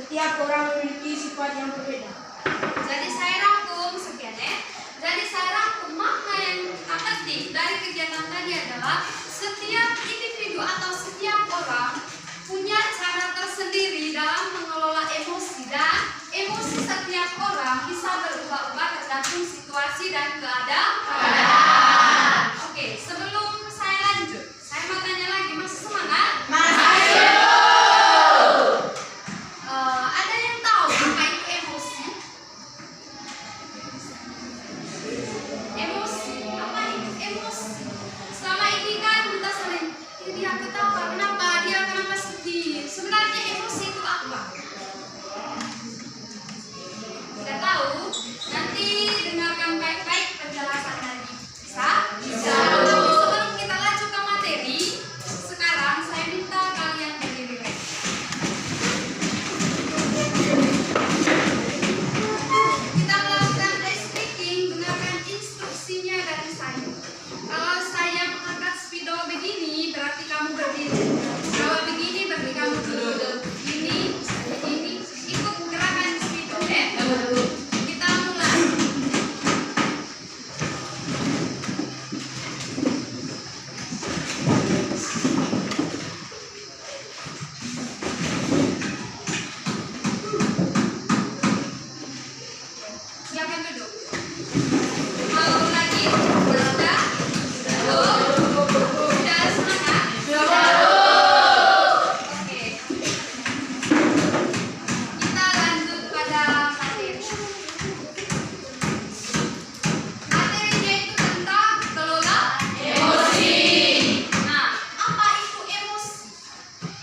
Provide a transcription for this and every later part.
Setiap orang memiliki sifat yang berbeda. Jadi saya rangkum sekian ya. Jadi saya rangkum makna yang aktif dari kegiatan tadi adalah setiap individu atau setiap orang punya cara tersendiri dalam mengelola emosi, dan emosi setiap orang bisa berubah-ubah tergantung situasi dan keadaan. Oke, sebelum saya lanjut, saya mau tanya lagi, masih semangat? Ada yang tahu apa itu emosi? Emosi, apa itu emosi? Selama ini kan kita sering, dia ketawa, kenapa sedih? Sebenarnya emosi itu apa? Tidak tahu? Nanti dengarkan baik-baik penjelasan tadi. Bisa? Bisa. Sebelum kita lanjut ke materi, sekarang saya minta kalian berdiri. Kita melakukan ice breaking, dengarkan instruksinya dari saya. Kalau saya mengangkat spidol begini, berarti kamu berdiri. Kalau begini, berarti kamu duduk. Begini, ikut gerakan spidol ya. Kita mulai. Silakan duduk. Mau lagi? Sudah? Sudah semangat? Oke. Kita lanjut pada materi. Materinya itu tentang kelola emosi. Nah, apa itu emosi?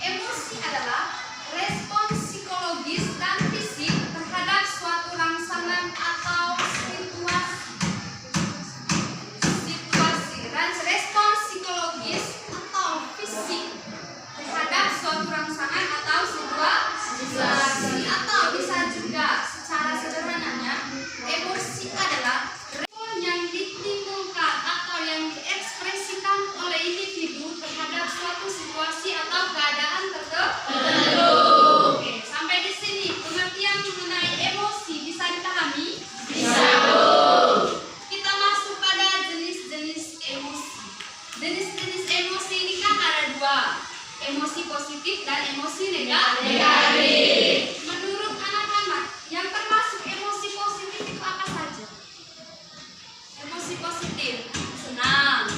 Emosi adalah respon psikologis dan fisik terhadap suatu rangsangan atau situasi. Dan respon psikologis atau fisik terhadap suatu rangsangan atau situasi. Atau bisa juga secara sederhananya, emosi adalah respon yang ditimbulkan atau yang diekspresikan oleh individu terhadap suatu situasi atau keadaan tertentu. Oke, sampai di sini pengertian mengenai emosi bisa dipahami? Bisa. Kita masuk pada jenis-jenis emosi. Jenis-jenis emosi ini kan ada dua, emosi positif dan emosi negatif. Menurut anak-anak, yang termasuk emosi positif itu apa saja? Emosi positif, senang,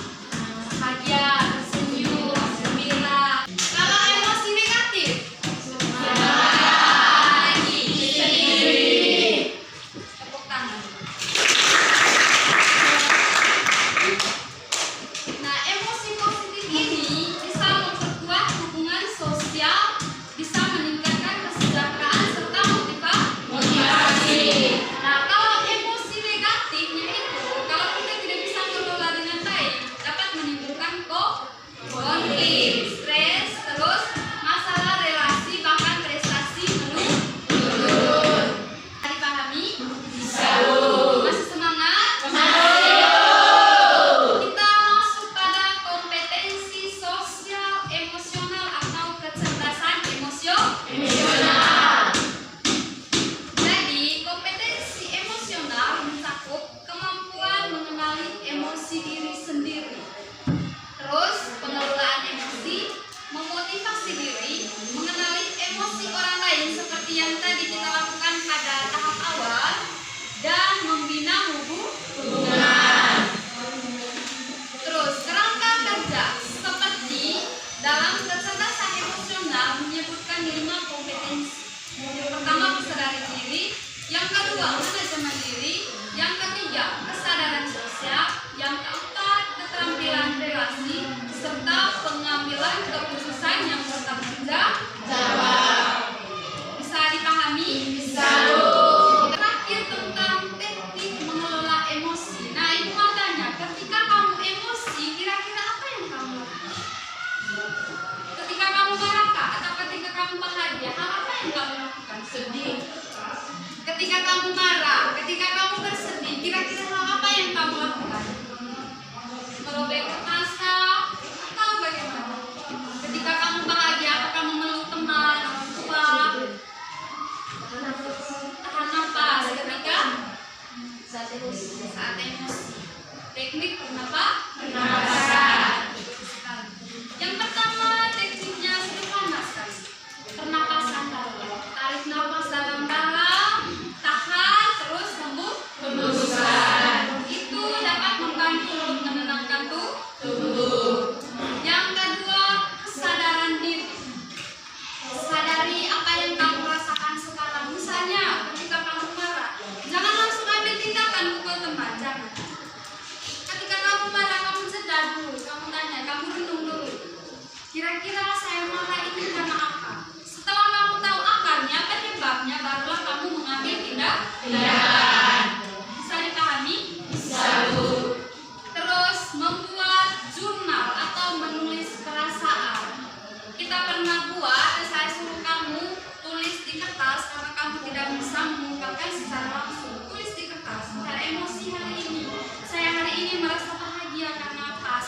bahagia, tersenyum, gembira. Kalau emosi negatif, lagi, sedih. Tepuk tangan. Nah, emosi positif ini bisa memperkuat hubungan sosial, bisa meningkatkan kesejahteraan serta motivasi. Nah, kalau emosi negatifnya itu, kalau kita tidak bisa mengelola dengan baik, dapat menimbulkan konflik, stres, terus masalah relasi, bahkan prestasi menurun. Dipahami? Bisa. Masih semangat? Kita masuk pada kompetensi sosial emosional atau kecerdasan emosional. Jadi, kompetensi emosional mencakup kemampuan mengenali emosi diri sendiri, terus pengelolaan emosi, memotivasi diri, mengenali emosi orang lain seperti yang tadi kita lakukan pada tahap awal, dan membina hubungan. Terus kerangka kerja seperti dalam kecerdasan emosional menyebutkan 5 kompetensi. Yang pertama kesadaran diri, yang kedua manajemen diri, yang ketiga kesadaran sosial, yang keempat keterampilan relasi, serta pengambilan keputusan yang bertanggung jawab. Bisa dipahami? Bisa. Terakhir tentang teknik mengelola emosi. Nah, ibu mau tanya, ketika kamu emosi, kira-kira apa yang kamu lakukan? Ketika kamu marah atau ketika kamu bahagia?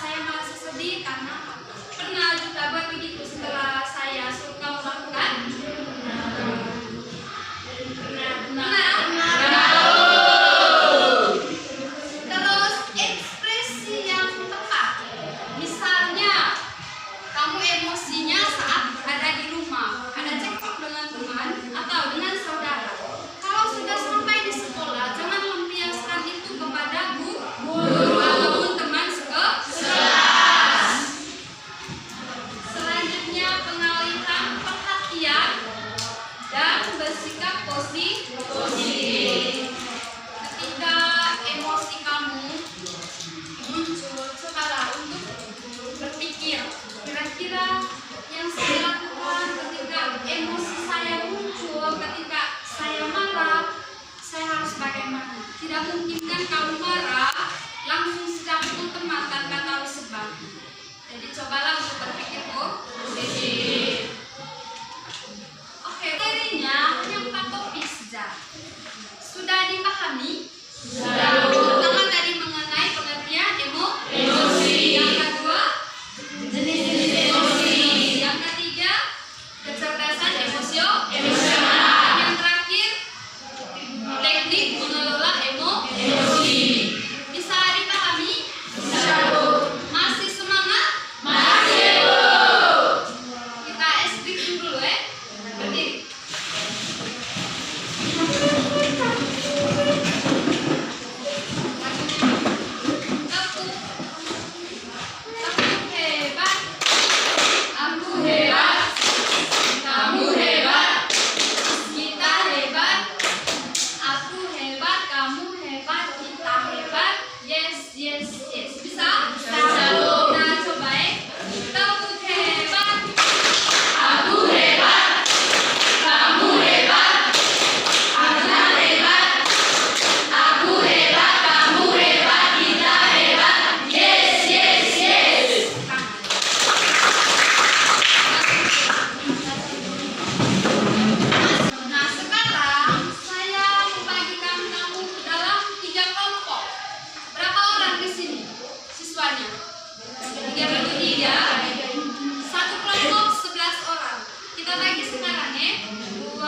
saya merasa sedih karena pernah juga buat begitu setelah saya suruh kamu lakukan. Benar. Terus ekspresi yang tepat. Misalnya kamu emosinya saat ada di rumah, ada cekcok dengan teman atau dengan saudara. Kalau sudah sampai di sekolah, jangan lampiaskan itu kepada guru ataupun teman sekelas. Selanjutnya pengalihan perhatian dan bersikap positif. Ketika emosi kamu muncul, cobalah untuk berpikir kira-kira yang saya lakukan ketika emosi saya muncul, ketika saya marah, saya harus bagaimana? Tidak mungkin kan kamu marah langsung sudah pukul teman tanpa tahu sebab. Jadi cobalah untuk berpikir positif. Oke, materinya hanya 4 topik saja. Sudah dipahami? Sudah. Pertama tadi mengenai pengertian emosi. Yang kedua, jenis-jenis emosi. Yang ketiga, kecerdasan emosional. Yang terakhir, teknik mengelola emosi. Bisa dipahami? Bisa. Masih semangat? Masih. Kita speaking dulu berdiri. Tepuk hebat. Aku hebat. Kamu hebat. Kita hebat. Aku hebat, kamu hebat, kita hebat. Yes. Bisa? Bisa. Nah, coba tepuk hebat. Aku hebat. Kamu hebat. Kita hebat. Aku hebat, kamu hebat, kita hebat. Yes. Nah, sekarang saya membagikan kamu dalam 3 kelompok. Berapa orang di sini siswanya? 3 Satu kelompok 11 orang. Kita bagi sekarang 2,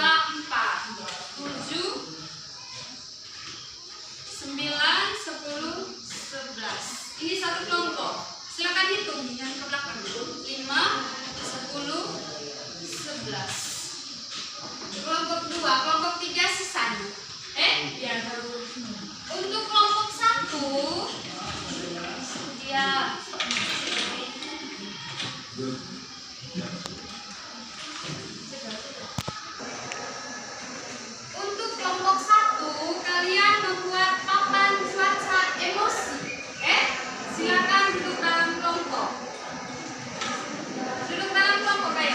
4, 7, 9, 10, 11. Ini satu kelompok. Silakan hitung yang ke belakang. 5, 10, 11. Kelompok 2, kelompok 3 sisanya. Untuk kelompok 1 dia untuk kelompok 1 kalian membuat papan cuaca emosi. Silakan duduk dalam kelompok. Ayo.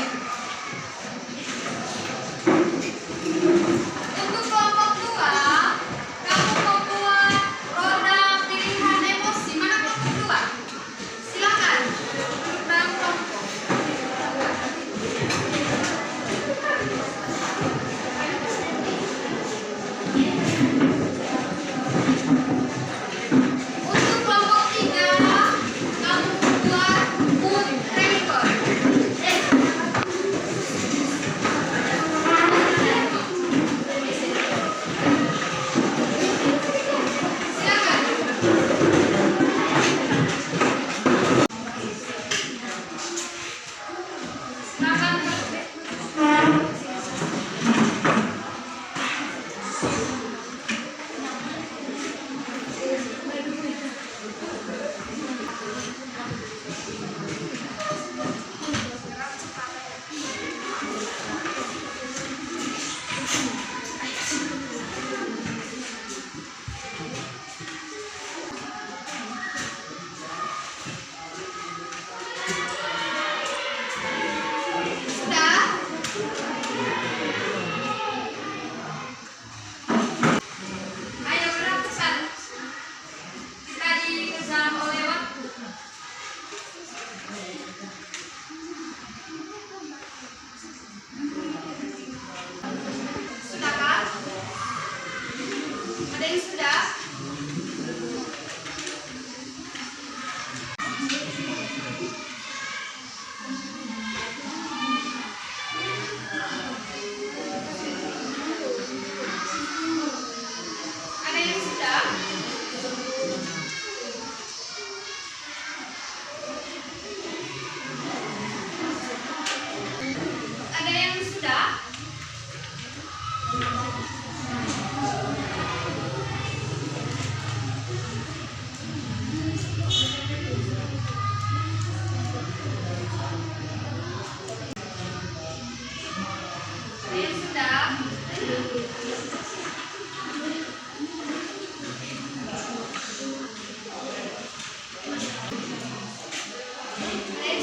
Kalian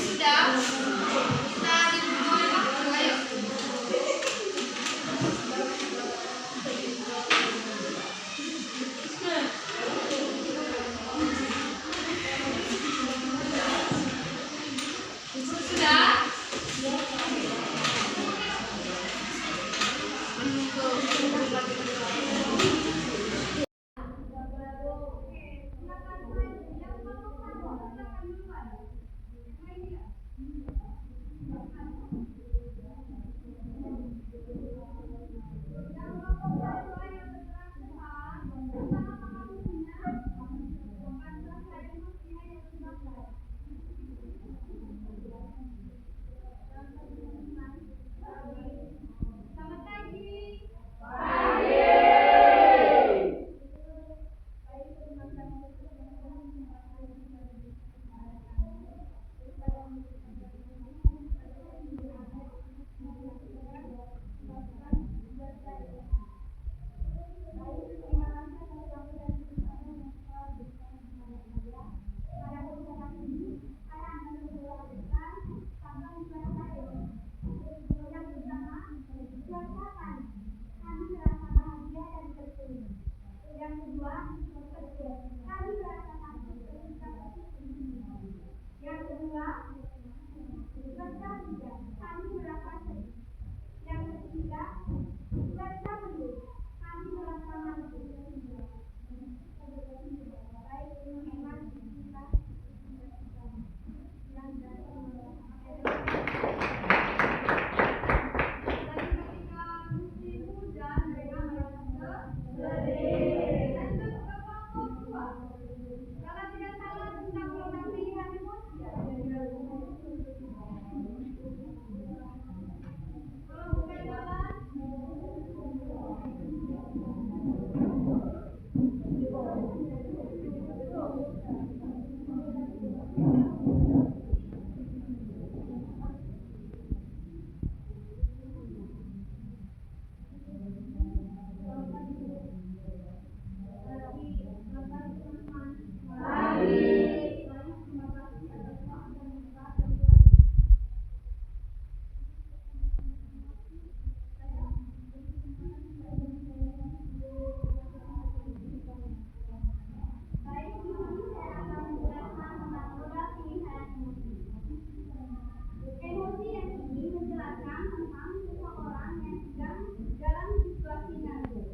sudah? Kita dimulai waktu, ayo. Sudah? Selamat pagi. Yang kedua, kami merasakan yang kedua, baca tidak, kami merasa sedih. Yang ketiga, baca belum, kami merasa mampu. Baik, memang kita yang ketika musim hujan mereka merasa sedih. Lanjut ke kelompok 2. Kalau tidak salah tentang program pilihan emosi ya. Kalau bukan jalan emosi yang ini menjelaskan tentang seseorang yang sedang dalam situasi nganggur.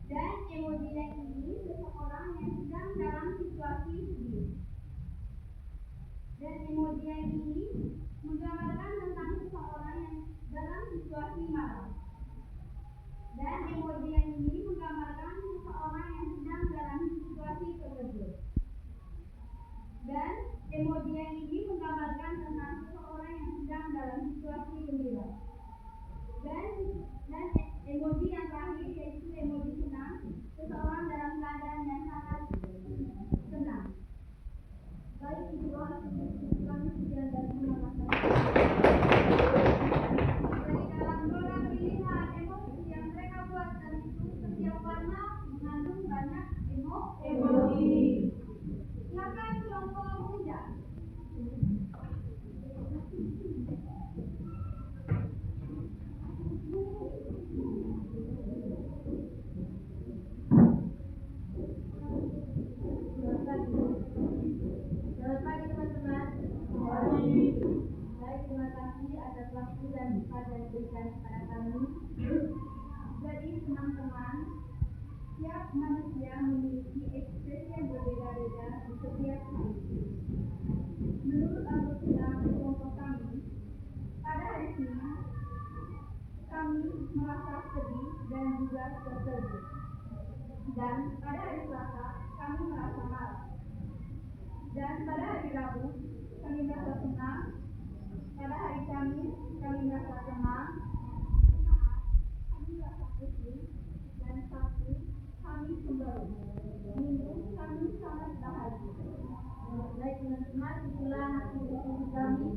Dan emosi yang ini seseorang yang sedang dalam situasi sedih. Dan emosi yang ini menggambarkan tentang seseorang yang dalam situasi marah. Dan emosi yang ini menggambarkan seseorang yang sedang dalam situasi terkejut. Dan emoji yang ini menggambarkan tentang seseorang yang sedang dalam situasi gembira. Dan emoji yang terakhir yaitu emoji senang, seseorang dalam keadaan yang sangat senang. Baik, itu kami sudah terima kasih. Dari dalam program pilihan emosi yang mereka buatkan itu setiap warna mengandung banyak emoji. Silakan kelompok muda. Selamat pagi teman-teman. Baik, terima kasih atas waktu dan tempat yang diberikan kepada kami. Jadi teman-teman, setiap manusia memiliki ekspresi yang berbeda-beda di setiap hari. Menurut anggota kelompok kami, pada hari Senin kami merasa sedih dan juga terkejut. Dan pada hari Selasa kami merasa marah. Dan pada hari Rabu kami merasa senang. Pada hari Kamis kami merasa tenang. Jumat kami merasa pusing. Dan Sabtu kami cemberut. Minggu kami sangat bahagia. Baik teman-teman, itulah hasil diskusi kami.